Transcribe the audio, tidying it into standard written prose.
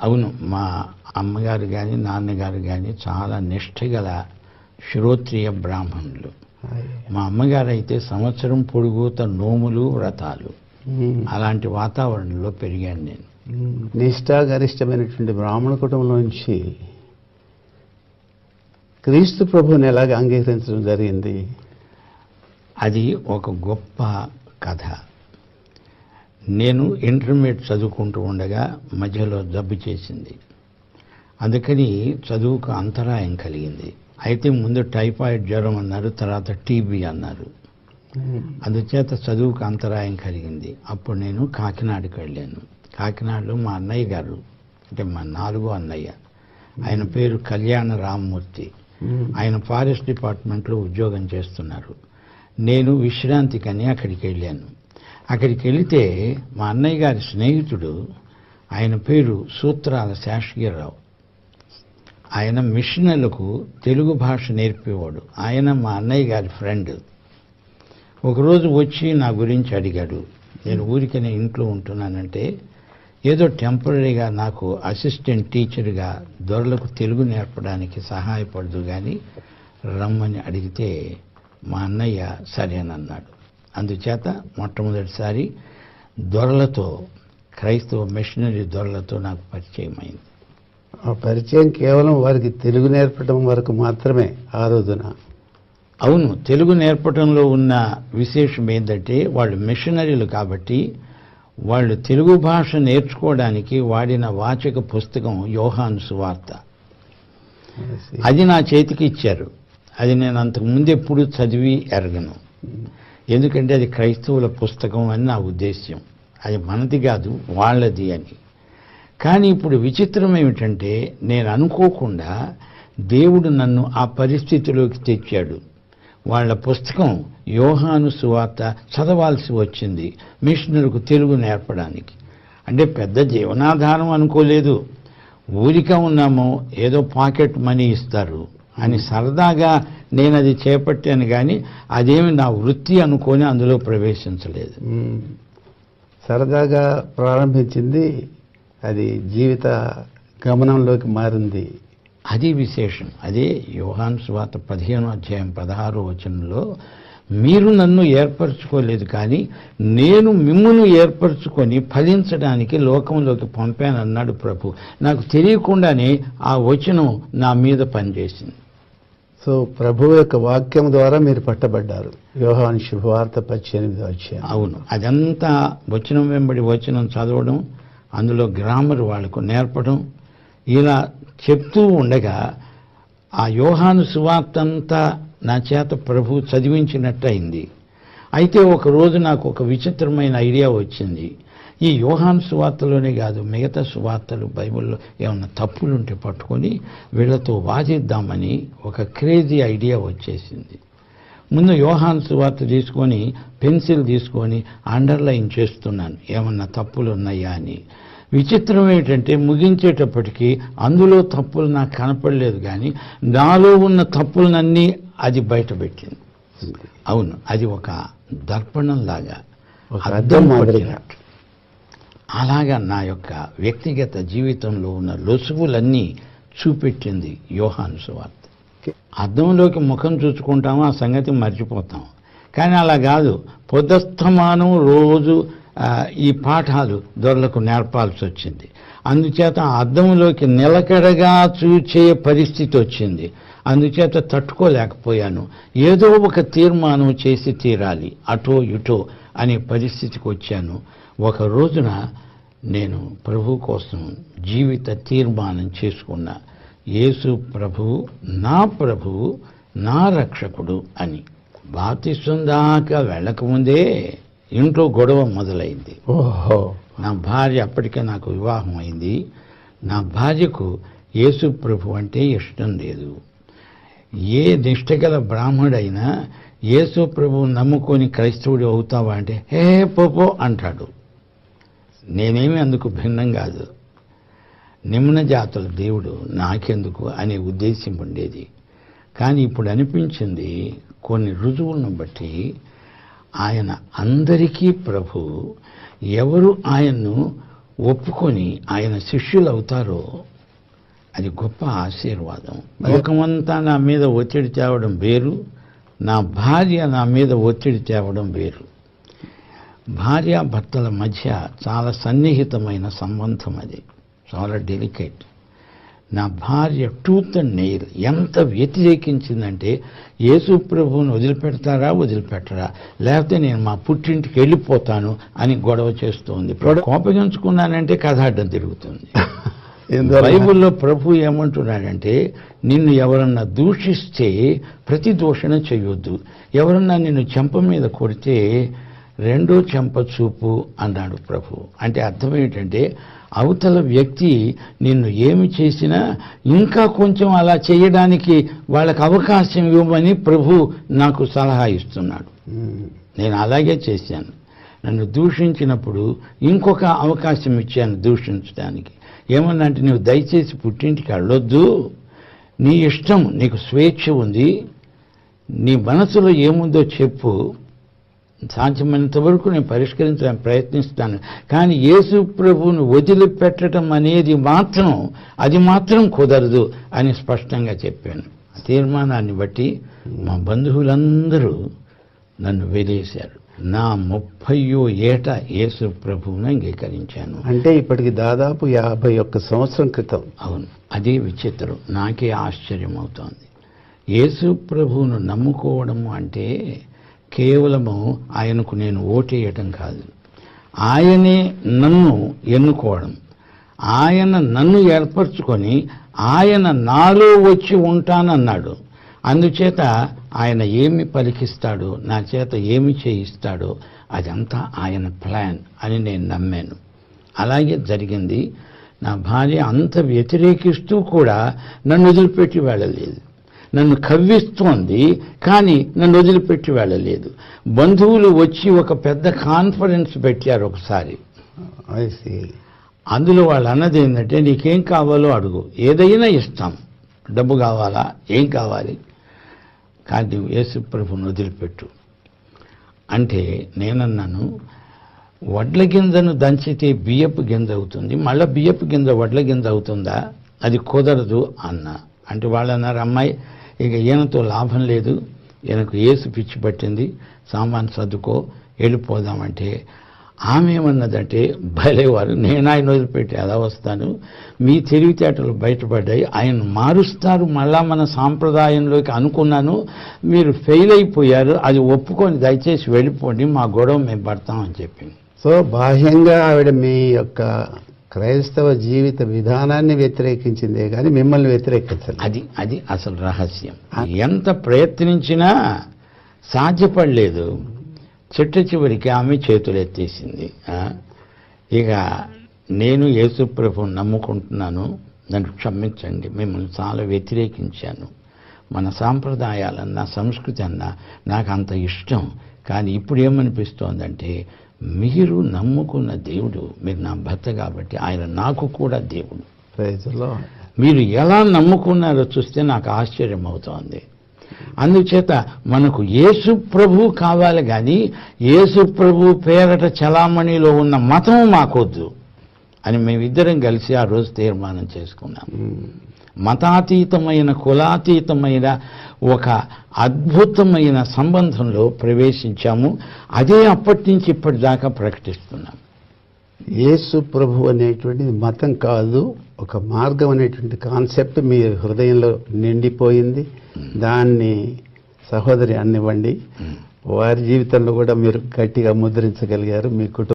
అవును, మా అమ్మగారు కానీ నాన్నగారు కానీ చాలా నిష్ఠగల శ్రోత్రియ బ్రాహ్మణులు. మా అమ్మగారు అయితే సంవత్సరం పొడుగుత నోములు వ్రతాలు, అలాంటి వాతావరణంలో పెరిగాను నేను. నిష్ఠాగరిష్టమైనటువంటి బ్రాహ్మణ కుటుంబంలో నుంచి క్రీస్తు ప్రభువుని ఎలాగ అంగీకరించడం జరిగింది? అది ఒక గొప్ప కథ. నేను ఇంటర్మీడియట్ చదువుకుంటూ ఉండగా మధ్యలో జబ్బు చేసింది. అందుకని చదువుకు అంతరాయం కలిగింది. అయితే ముందు టైఫాయిడ్ జ్వరం అన్నారు, తర్వాత టీబీ అన్నారు. అందుచేత చదువుకు అంతరాయం కలిగింది. అప్పుడు నేను కాకినాడకి వెళ్ళాను. కాకినాడలో మా అన్నయ్య గారు, అంటే మా 4వ అన్నయ్య, ఆయన పేరు కళ్యాణ రామ్మూర్తి. ఆయన ఫారెస్ట్ డిపార్ట్మెంట్లో ఉద్యోగం చేస్తున్నారు. నేను విశ్రాంతికని అక్కడికి వెళ్ళాను. అక్కడికి వెళితే మా అన్నయ్య గారి స్నేహితుడు, ఆయన పేరు సూత్రాల శాస్త్రీరావు. ఆయన మిషనలకు తెలుగు భాష నేర్పేవాడు. ఆయన మా అన్నయ్య గారి ఫ్రెండ్. ఒకరోజు వచ్చి నా గురించి అడిగాడు. నేను ఊరికనే ఇంట్లో ఉంటున్నానంటే, ఏదో టెంపరీగా నాకు అసిస్టెంట్ టీచర్గా దొరలకు తెలుగు నేర్పడానికి సహాయపడదు కానీ రమ్మని అడిగితే మా అన్నయ్య సరేనన్నాడు. అందుచేత మొట్టమొదటిసారి దొరలతో, క్రైస్తవ మిషనరీ దొరలతో నాకు పరిచయం అయింది. ఆ పరిచయం కేవలం వారికి తెలుగు నేర్పడం వరకు మాత్రమే ఆ రోజున? అవును, తెలుగు నేర్పడంలో ఉన్న విశేషం ఏంటంటే, వాళ్ళు మిషనరీలు కాబట్టి వాళ్ళు తెలుగు భాష నేర్చుకోవడానికి వాడిన వాచక పుస్తకం యోహాను సువార్త. అది నా చేతికి ఇచ్చారు. అది నేను అంతకు ముందు ఎప్పుడు చదివి ఎరగను. ఎందుకంటే అది క్రైస్తవుల పుస్తకం అని నా ఉద్దేశ్యం. అది మనది కాదు, వాళ్ళది అని. కానీ ఇప్పుడు విచిత్రం ఏమిటంటే, నేను అనుకోకుండా దేవుడు నన్ను ఆ పరిస్థితిలోకి తెచ్చాడు. వాళ్ళ పుస్తకం యోహాను సువార్త చదవాల్సి వచ్చింది మిషనరీలకు తెలుగు నేర్పడానికి. అంటే పెద్ద జీవనాధారం అనుకోలేదు. ఊరిక ఉన్నామో ఏదో పాకెట్ మనీ ఇస్తారు అని సరదాగా నేను అది చేపట్టాను, కానీ అదేమి నా వృత్తి అనుకొని అందులో ప్రవేశించలేదు. సరదాగా ప్రారంభించింది, అది జీవిత గమనంలోకి మారింది. అది విశేషం. అదే యోహాను సువార్త 15వ అధ్యాయం 16వ వచనంలో, మీరు నన్ను ఏర్పరచుకోలేదు కానీ నేను మిమ్మును ఏర్పరచుకొని ఫలించడానికి లోకంలోకి పంపానన్నాడు ప్రభు. నాకు తెలియకుండానే ఆ వచనం నా మీద పనిచేసింది. సో ప్రభు యొక్క వాక్యం ద్వారా మీరు పట్టబడ్డారు. యోహాను శుభవార్త 18వ అధ్యాయం. అవును, అదంతా వచనం వెంబడి వచనం చదవడం, అందులో గ్రామర్ వాళ్లకు నేర్పడం, ఇలా చెప్తూ ఉండగా ఆ యోహాను సువార్త అంతా నా చేత ప్రభు చదివించినట్టయింది. అయితే ఒకరోజు నాకు ఒక విచిత్రమైన ఐడియా వచ్చింది. ఈ యోహాను సువార్తలోనే కాదు, మిగతా సువార్తలు బైబిల్లో ఏమన్నా తప్పులుంటే పట్టుకొని వీళ్లతో వాదిద్దామని ఒక క్రేజీ ఐడియా వచ్చేసింది. ముందు యోహాను సువార్త తీసుకొని పెన్సిల్ తీసుకొని అండర్లైన్ చేస్తున్నాను, ఏమన్నా తప్పులు ఉన్నాయా అని. విచిత్రం ఏంటంటే, ముగించేటప్పటికీ అందులో తప్పులు నాకు కనపడలేదు, కానీ నాలో ఉన్న తప్పులనన్నీ అది బయటపెట్టింది. అవును, అది ఒక దర్పణంలాగా, అద్దం పట్టినట్టు. అలాగా నా యొక్క వ్యక్తిగత జీవితంలో ఉన్న లొసుగులన్నీ చూపెట్టింది యోహాను సువార్త. అద్దంలోకి ముఖం చూసుకుంటామో ఆ సంగతి మర్చిపోతాం, కానీ అలా కాదు. పొద్దస్తమానం రోజు ఈ పాఠాలు దొరలకు నేర్పాల్సి వచ్చింది. అందుచేత అద్దంలోకి నిలకడగా చూచే పరిస్థితి వచ్చింది. అందుచేత తట్టుకోలేకపోయాను. ఏదో ఒక తీర్మానం చేసి తీరాలి, అటో ఇటో అనే పరిస్థితికి వచ్చాను. ఒక రోజున నేను ప్రభు కోసం జీవిత తీర్మానం చేసుకున్నా. యేసు ప్రభువు నా రక్షకుడు అని. బాప్తిసం దాకా వెళ్ళకముందే ఇంట్లో గొడవ మొదలైంది. నా భార్య, అప్పటికే నాకు వివాహం అయింది, నా భార్యకు యేసు ప్రభు అంటే ఇష్టం లేదు. ఏ నిష్ఠగల బ్రాహ్మడైనా యేసు ప్రభువు నమ్ముకొని క్రైస్తవుడు అవుతావా అంటే హే పోపో అంటాడు. నేనేమి అందుకు భిన్నం కాదు. నిమ్న జాతుల దేవుడు నాకెందుకు అనే ఉద్దేశం ఉండేది. కానీ ఇప్పుడు అనిపించింది, కొన్ని రుజువులను బట్టి ఆయన అందరికీ ప్రభు. ఎవరు ఆయన్ను ఒప్పుకొని ఆయన శిష్యులు అవుతారో అది గొప్ప ఆశీర్వాదం. లోకమంతా నా మీద ఒత్తిడి తేవడం వేరు, నా భార్య నా మీద ఒత్తిడి తేవడం వేరు. భార్యాభర్తల మధ్య చాలా సన్నిహితమైన సంబంధం, అది చాలా డెలికేట్. నా భార్య టూత్ అండ్ నెయిల్ ఎంత వ్యతిరేకించిందంటే, యేసు ప్రభువుని వదిలిపెడతారా వదిలిపెట్టరా, లేకపోతే నేను మా పుట్టింటికి వెళ్ళిపోతాను అని గొడవ చేస్తుంది. కోపగించుకున్నానంటే కథ అడ్డం తిరుగుతుంది. బైబిల్లో ప్రభు ఏమంటున్నాడంటే, నిన్ను ఎవరన్నా దూషిస్తే ప్రతి దూషణ చేయొద్దు, ఎవరన్నా నిన్ను చెంప మీద కొడితే రెండో చెంప చూపు అన్నాడు ప్రభు. అంటే అర్థం ఏంటంటే, అవతల వ్యక్తి నిన్ను ఏమి చేసినా ఇంకా కొంచెం అలా చేయడానికి వాళ్ళకి అవకాశం ఇవ్వమని ప్రభు నాకు సలహా ఇస్తున్నాడు. నేను అలాగే చేశాను. నన్ను దూషించినప్పుడు ఇంకొక అవకాశం ఇచ్చాను దూషించడానికి. ఏమన్నంటే, నువ్వు దయచేసి పుట్టింటికి వెళ్ళొద్దు, నీ ఇష్టం, నీకు స్వేచ్ఛ ఉంది, నీ మనసులో ఏముందో చెప్పు, సాధ్యమైనంత వరకు నేను పరిష్కరించడానికి ప్రయత్నిస్తాను, కానీ యేసు ప్రభువును వదిలిపెట్టడం అనేది మాత్రం, అది మాత్రం కుదరదు అని స్పష్టంగా చెప్పాను. ఆ తీర్మానాన్ని బట్టి మా బంధువులందరూ నన్ను వెలేశారు. నా 30వ ఏట యేసు ప్రభువును అంగీకరించాను. అంటే ఇప్పటికి దాదాపు 51 సంవత్సరం క్రితం. అవును, అదే విచిత్రం, నాకే ఆశ్చర్యం అవుతోంది. యేసు ప్రభువును నమ్ముకోవడము అంటే కేవలము ఆయనకు నేను ఓటేయటం కాదు, ఆయనే నన్ను ఎన్నుకోవడం. ఆయన నన్ను ఏర్పరచుకొని ఆయన నాలో వచ్చి ఉంటానన్నాడు. అందుచేత ఆయన ఏమి పలికిస్తాడో, నా చేత ఏమి చేయిస్తాడో అదంతా ఆయన ప్లాన్ అని నేను నమ్మాను. అలాగే జరిగింది. నా భార్య అంత వ్యతిరేకిస్తూ కూడా నన్ను వదిలిపెట్టి వెళ్ళలేదు. నన్ను కవ్విస్తోంది, కానీ నన్ను వదిలిపెట్టి వెళ్ళలేదు. బంధువులు వచ్చి ఒక పెద్ద కాన్ఫరెన్స్ పెట్టారు ఒకసారి. అందులో వాళ్ళు అన్నది ఏంటంటే, నీకేం కావాలో అడుగు, ఏదైనా ఇస్తాం, డబ్బు కావాలా, ఏం కావాలి, కానీ నువ్వు యేసు ప్రభువును వదిలిపెట్టు అంటే నేనన్నాను, వడ్ల గింజను దంచితే బియ్యపు గింజ అవుతుంది, మళ్ళీ బియ్యపు గింజ వడ్ల గింజ అవుతుందా, అది కుదరదు అన్నా. అంటే వాళ్ళు అన్నారు, అమ్మాయి ఇక ఈయనతో లాభం లేదు, ఈయనకు యేసు పిచ్చి పట్టింది, సామాన్ సర్దుకో వెళ్ళిపోదామంటే ఆమె ఏమన్నదంటే, భలేవారు, నేను ఆయన వదిలిపెట్టి ఎలా వస్తాను, మీ తెలివితేటలు బయటపడ్డాయి, ఆయన మారుస్తారు మళ్ళా మన సాంప్రదాయంలోకి అనుకున్నాను, మీరు ఫెయిల్ అయిపోయారు, అది ఒప్పుకొని దయచేసి వెళ్ళిపోండి, మా గొడవ మేము పడతామని చెప్పింది. సో బాహ్యంగా ఆవిడ మీ యొక్క క్రైస్తవ జీవిత విధానాన్ని వ్యతిరేకించిందే కానీ మిమ్మల్ని వ్యతిరేకించలేదు. అది అసలు రహస్యం. ఎంత ప్రయత్నించినా సాధ్యపడలేదు. చివరికి ఆమె చేతులు ఎత్తేసింది. ఇక నేను యేసు ప్రభువును నమ్ముకుంటున్నాను, నన్ను క్షమించండి, మిమ్మల్ని చాలా వ్యతిరేకించాను, మన సాంప్రదాయాలన్నా సంస్కృతి అన్నా నాకు అంత ఇష్టం, కానీ ఇప్పుడు ఏమనిపిస్తోందంటే, మీరు నమ్ముకున్న దేవుడు, మీరు నా భర్త కాబట్టి ఆయన నాకు కూడా దేవుడు. మీరు ఎలా నమ్ముకున్నారో చూస్తే నాకు ఆశ్చర్యం అవుతోంది. అందుచేత మనకు యేసు ప్రభు కావాలి, కానీ యేసు ప్రభు పేరట చలామణిలో ఉన్న మతం మాకొద్దు అని మేమిద్దరం కలిసి ఆ రోజు తీర్మానం చేసుకున్నాం. మతాతీతమైన, కులాతీతమైన ఒక అద్భుతమైన సంబంధంలో ప్రవేశించాము. అదే అప్పటి నుంచి ఇప్పటిదాకా ప్రకటిస్తున్నాం. యేసు ప్రభు అనేటువంటిది మతం కాదు, ఒక మార్గం అనేటువంటి కాన్సెప్ట్ మీ హృదయంలో నిండిపోయింది. దాన్ని సహోదరి అన్నివ్వండి, వారి జీవితంలో కూడా మీరు గట్టిగా ముద్రించగలిగారు. మీ కుటుంబం